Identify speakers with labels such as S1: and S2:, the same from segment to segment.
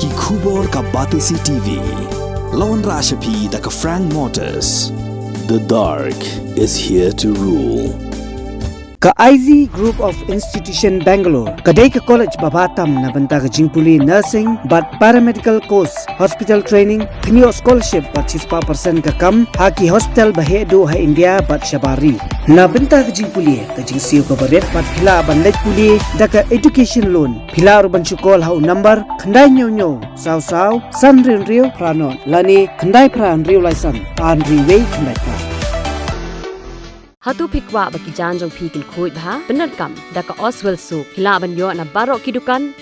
S1: Ki khubor ka Batisi TV. Lawan Rashapi da ka Frank Motors. The dark is here to rule.
S2: Ka IZ Group of Institution Bangalore, kadai ka college babatam na banta ka jingpuli nursing but paramedical course, hospital training, kniyo scholarship but 6% ka kam, haki hospital bahedo ha India but shabari. Na banta ka jingpuli, ka jingsiyo ka baret but pila ban lej puli da ka education loan. Pila ban chukol ha number, kandai nyo saw san rio pranon, lani kandai pran rio laisan, an riway kandai pran.
S3: Hatu pikwa bagi janjong pikin kuit bah benar kam daka Oswell su hila banyo na barok kidukan.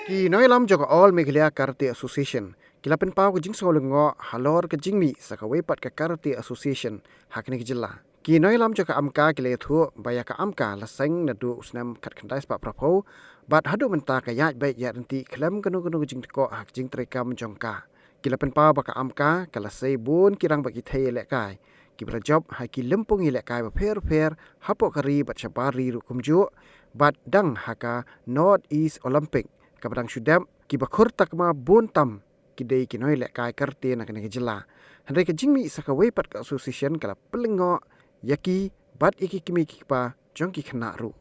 S4: Ki noi lam joko All Meghalaya Karate Association kila pen pau ke jing solengo halor ke jingmi sakawe pat ke Karate Association hakni ke jilla ki noi lam joko amka kile thu baya ka amka la seng na du usnam khat khandai spa prapo bat hadu menta ka yaj bai ya renti klam kanu jing ko hak jing trekam jongka kila pen pau ba ka amka kala sei bun kirang bagi thai le kai ki bra job ha ki lempung ile kai ba pher hapo kari bat shabari ru kumju bat dang haka North East Olympic kabadang syudam ki bakhur takma bontam ki dei ki noi lek kai karte na kene jela handai ke jingmi sakawe pat ka association kala pelengo yaki bat iki kimi ki pa jongki khna ru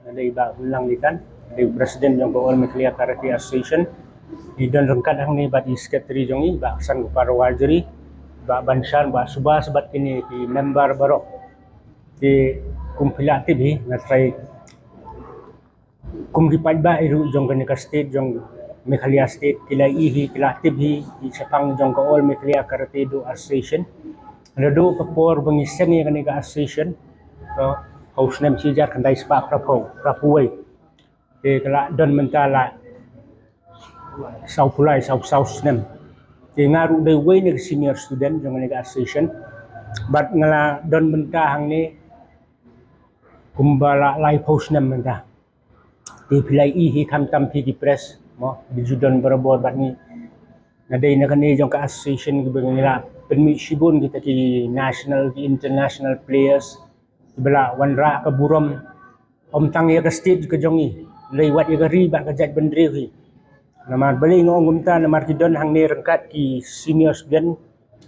S5: Dari ba ulang likan dari presiden jong All Meghalaya Karate Association di dan rengkat hang ni bat secretary jongi ba san para wajri ba bansan ba subah sebat kini di member barok di kumpilatif hi ngatrai kumripat ba iru jong Ganika State jong Meghalaya State kila ihi kilatif hi di sapang jong All Meghalaya Karate Do Association rado kapor bangiseng ni Ganika Association to haus nem sijar kandai spa prapuai de kala don mentala sau pulai sau nem de ngaru de way ni senior student jong Ganika Association bat ngala don mentahang ni kumbala lai post nem menta di pilai ihi tam pi press mo di judan berabor bat ni nadai na kani jong ka association gi bengila permi shibun kita ki national ki international players bela wanra ka burom om tang ya ka state ka jongi lewat ya ka riba ka jat bendre hi namar beli ngom ta namar ki don hang ni rengkat ki senior student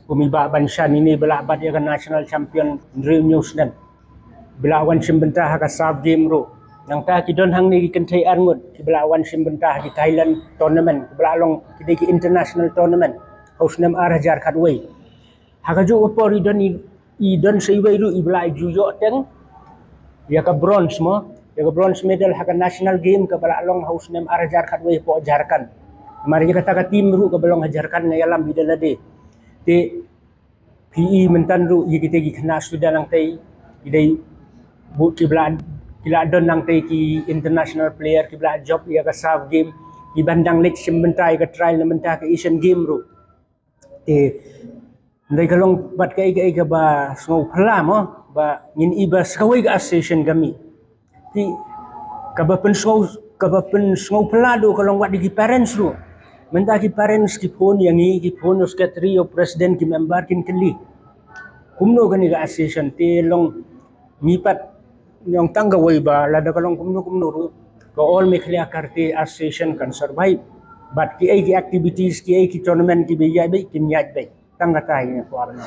S5: kumiba banshan ini bela bat ya ka national champion dream news nem belawan simbentah ka sub game ro nang ta ki don hang ni ki kentai angut ki belawan simbentah di Thailand tournament ki belalong ki ki international tournament haus nem arhajar khatway hakaju opor don i don seiway ru i belai jujo teng ya ka bronze mo ya ka bronze medal haka national game ka belalong haus nem arhajar khatway po jarkan mari kata ka tim ru ka belong hajarkan na yalam bidalade te PE mentan ru yi kita gi khna student lang tai idai bu kila don nang te ki international player kila job ya ka sub game ki bandang lek simbentai ka trial na menta ka Asian game ro te ndai kalong bat kai ka ba sngo phla mo ba ngin iba skawai ka association kami ti ka ba pen sngo phla do kalong wat di parents ro menta ki parents ki phone yang ki phone secretary of president ki member kin kali kumno gani ka association te long mipat yang tanggaway ba lada kalong kumno ru ko All Meghalaya Karate Association kan survive but ki ay ki activities ki ay ki tournament ki biyay bay kinyat bay tanggatay na po arna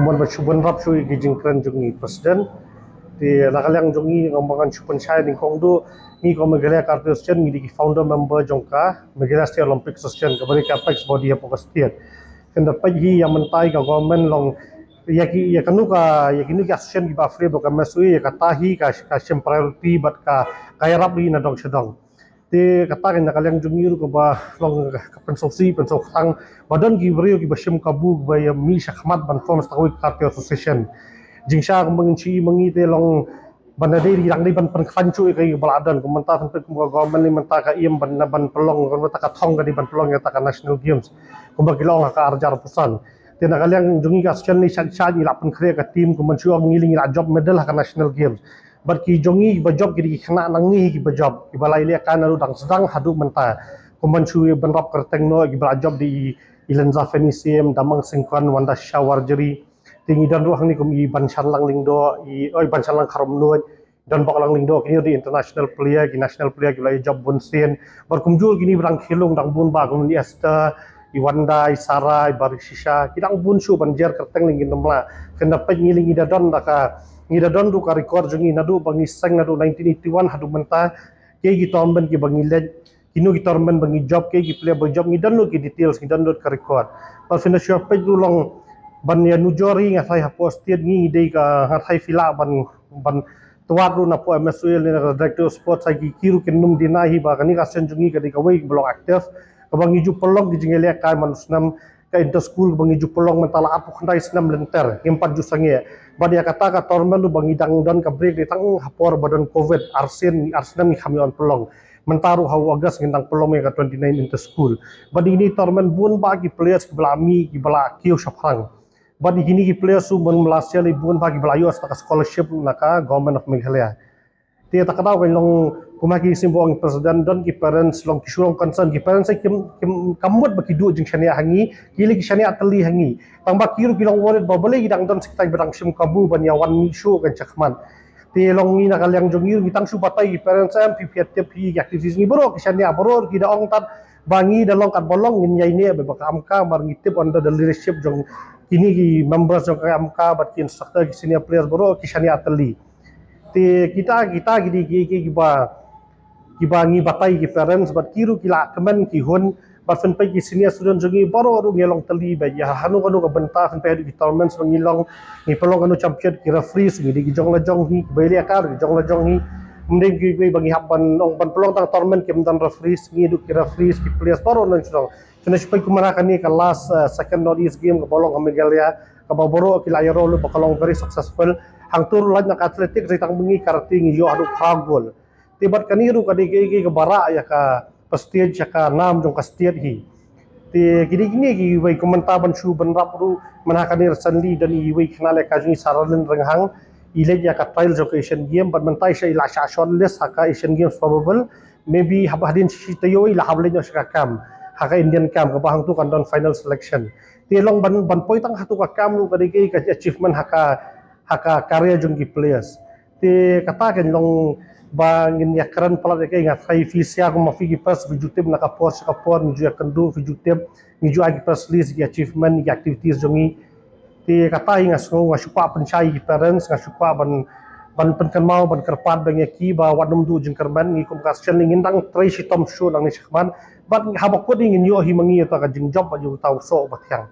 S6: umon ba subon rap sui ki jingkran jungi president ti lakalang jungi ngomongan supon sai ning kongdo ni ko Meghalaya Karate Association ni ki founder member jongka Meghalaya State Olympic Association ka bari capex body ya pokas tiat kenda pagi yang mentai ka government long ya kanu ka association ki ba free bo ka masui ya ka tahi ka priority bat ka kaya rabi na dong sedong te kata kan nakaliang jungir ko ba long pensosi pensokang badan ki brio ki bashim kabu ba ya mi shakmat ban forms tawi karpe association jingsha ko mangi mangi te long banade ri rang ban pan khanchu kai baladan ko manta tan ko government ni manta ka iem ban pelong ko manta ka thong ka di ban pelong ya ta ka national games ko ba kilong ka arjar pusan te nakaliang jungi ka social ni sha ni lapan kre ka team ko manchu ngiling ra job medal ka national games bar ki jongi ba job ki khana nangi ki ba job ki balai le kan ru dang sedang hadu menta ko manchu ban rap kerteng no ki ba job di ilenza fenisiem damang singkon wanda shawar jeri tingi dan ruang ni ko mi ban lang lingdo i oi ban lang kharom no dan bak lang lingdo ki di international player ki national player ki lai job bunsen bar kumjul gini berang khilung dang bun ba ko ni asta i wanda i sarai bar shisha ki dang bun shu ban jer kerteng lingin namla kena pe ngiling ida don daka ngida don du ka record jungi nadu bangi sang nadu 1981 hadu menta ke gi tormen ki bangi led kinu gi tormen bangi job ke gi play ba job ngidan no ki details ngidan no ka record pa fina sure pe du long ban ya nujori nga sai ha posted ngi dei ka ha thai fila ban tuwar ru na po MSL ni director sports ai ki kiru ken num dinahi ba kani ka sen jungi ka di ka wei blog active ka bangi ju pelong gi jingele ka manusnam ka inter school bangi ju pelong mentala apu khandai snam lenter empat ju sange badia kata ka tormen lu bangi dang dan ka break di tang hapor badan covid arsenam ni kami on pelong mentaru hau agas ngindang pelong ya ka 29 inter school badi ini tormen bun bagi players ki belami ki bala kio shaprang badi gini ki players su mon malaysia li bun bagi bala yo sta scholarship naka government of Meghalaya te ta kada ko long kumaki simbo ang president don ki parents long kisurong concern ki parents kim kamut baki du jing shania hangi kili ki shania atli hangi tang ba kiru kilong wallet ba bale gidang don sikai berang sim kabu ban ya wan mi show kan chakman te long ni nakalyang jongir gitang su batai ki parents am PPT ki activities ni bro ki shania bro ki da ong tat bangi da long kat bolong ngin yai ne ba ka amka mar ngitip under the leadership jong kini ki members jong ka amka bat ki instructor ki senior players bro ki shania atli te kita gidi ki ngi batai ki parents bat kiru kila kemen ki hon bat fen pai ki senior student jongi baro ru ngelong tali ba ya hanu ka benta fen pai di tournaments ngilong ngi pelong anu champion ki referees ngi di jong la jong hi bele akar jong la jong hi mending ki bangi haban ong ban pelong tang tournament ki dan referees ngi du ki referees ki players baro nang chong kena supaya kumara kani ka last second northeast game ka bolong ka Meghalaya ka boro ki layaro lu bakalong very successful hang tur lan nak atletik ritang bengi karting yo adu khagol tibat kaniru ka digi ka bara ya ka stage ya ka nam jong ka stage hi te gini ki wai komentaban shu ban rap ru manakanir sanli dan i wai khnale ka jini saralin ranghang ile ya ka trials of Asian game but mentai shay la sha shon less haka Asian games probable maybe habadin shi tayo ila hable nyo sa kam haka Indian kam ka bahang tu kan don final selection te long ban poi tang hatu ka kam lu ka digi ka achievement haka karya jong ki players te kata kan long bangin ya keren pala de kay ngat kay fisia ko mafigi pas vijutib naka post ka por ni ju kandu vijutib ni ju agi pas list ki achievement ki activities jongi te kata nga so nga supa penchai ki parents nga supa ban penkan mau ban kerpat bang ki ba wadum du jeng kerman ni kum kaschen ngin dang trai si tom show dang ni shakman bat habak ko ding yo hi mangi ta ka jing job ba ju tau so batyang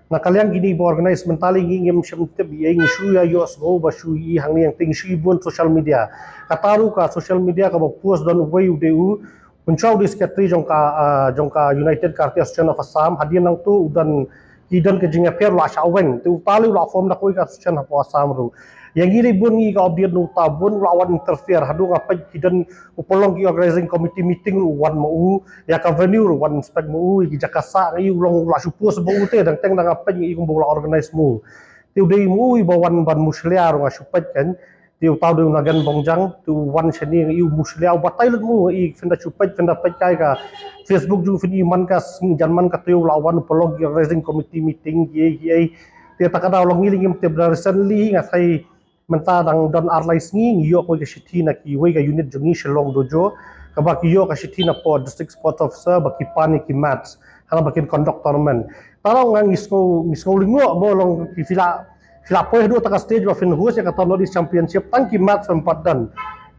S6: na kaliang gini bo organize mentali ngim shamte bi ngi shuya yo so ba shui hang yang ting shui bon social media kataru ka social media ka ba post don way udeu punchau di secretary jongka United Karate Association of Assam hadian nang tu udan kidan ke jinga per la shawen tu talu la form na koi ka association of Assam ru yang ini bun ngi ka obdiat nu ta bun lawan interfere hadu ngapa kidan upolong ki organizing committee meeting ru wan mau ya ka venue ru wan inspect mau ki jakasa ngi ulong la supu sebu te dang teng dang apa ngi kum bola organize mu tiu dei mu ba wan ban muslia ru ngasupat kan tiu tau de nagan bongjang tu wan sheni ngi muslia batai mu i fenda supat fenda kai ka Facebook ju fini man ka janman ka tiu lawan upolong ki organizing committee meeting ki te takada ulong ngi ngim te recently ngai menta dang don arlais ngi yo ko ke shitina ki we ga unit jongi shalong dojo ka ba ki yo ka shitina po district sport officer ba ki pani ki mats hala ba kin conduct tournament tarong ngang isko lingo mo long ki fila po do ta stage ba fin hus ya ka northeast championship tang ki mats from padan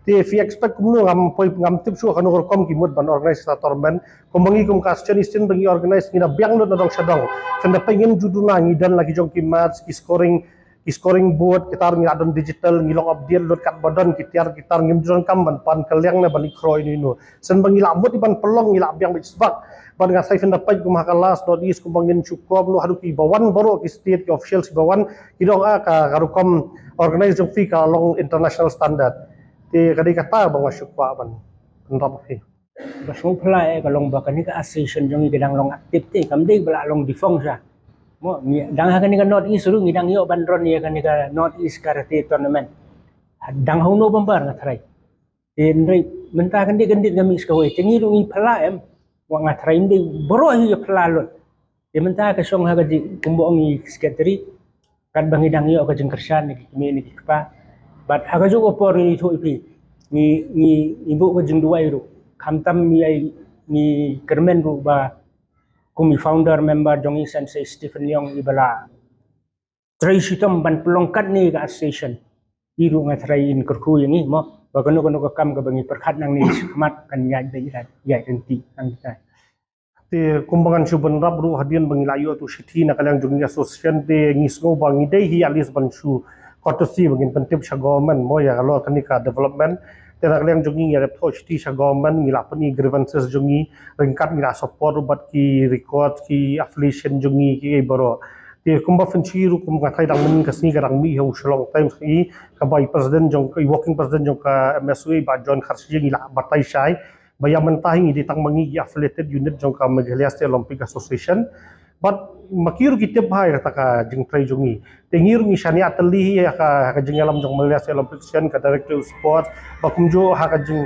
S6: te fi expect kumno ngam tip su kanu kom ki mud ban organize ta tournament komangi kum kastion istin bangi organize ngina biang no dong shadong kanda pengin juduna ngi dan lagi jong ki mats ki scoring ki scoring board kita ngi adon digital ngilong update lot kat badan kitar ngimjuran kam ban pan kaliang na ban ikro ini no sen bang ngila bot ban pelong ngila biang bisbak ban nga sai fen dapat ku makalas do is ku bangin cukup no hadu ki bawan baro ki state ki officials ki bawan kidong a ka garukom organize jong fi ka long international standard ti kadai kata bang syukwa ban rap fi
S5: Basong pala kalong baka ni ka association jong gedang long aktif te kamde bala long difong sa mo dang ha ka north east ru ngidang yo bandron ya kan ka north east karate tournament dang hono bambar nga try tin ri menta kan di gandit gami ska hoy tingi ru ngi pala wa nga try ndi boro hi pala lot di menta ka song ha ka di kumbo ngi secretary kan bangidang yo ka jeng kersan ni kimi ni pa bat ha ka jo opor ni thoi pi ni ibu ka jeng duai ru kamtam ni kermen ru ba kumi founder member jongi sensei Stephen Leong ibala try sitom ban pelongkat ni ka association iru nga try in kerku yang ni mo ba kono ka kam ka bangi perkhat nang ni mat kan ya renti ang kita
S6: te kumbangan syuban rap ru hadian bangi layo tu sithi na kalang jongi association te ngisgo bangi dei hi alis ban shu courtesy bangin pentip sha government mo ya kalau kanika development tena kalian jongi ya report ti sha government ngila pani grievances jongi ringkat ngila support bat ki record ki affiliation jongi ki baro ti kumba fenchi ru kum ka thai dang min kasni garang mi ho shlong time ki ka bai president jong ka working president jong ka MSU ba John Kharsi ngila batai shai baya mentahi di tang mangi affiliated unit jong ka Meghalaya State Olympic Association but makiru kitip hai kata ka jing trai jongi tengiru ni shani atli ya ka jing alam jong Meghalaya State Olympic Association ka director of sport bakumjo ha ka jing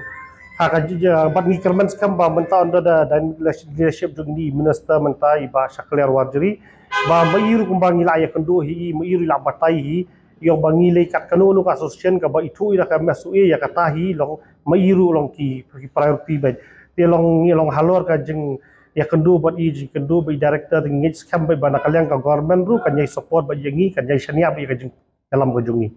S6: bat ni kerman skam ba menta under the leadership jong ni minister menta iba Shaklar Warjri ba mairu kumbang ila ya kendo hi mairu la batai hi yang bangi le kat kanu ka association ka ba itu ira ka MSUA ya kata hi long mairu long ki priority ba te long ni long halor ka jing ya kendo bat i kendo ba director ngej skam ba na kalyang ka government ru kan yai support ba yangi kan yai shania ba ka jing dalam ka jungi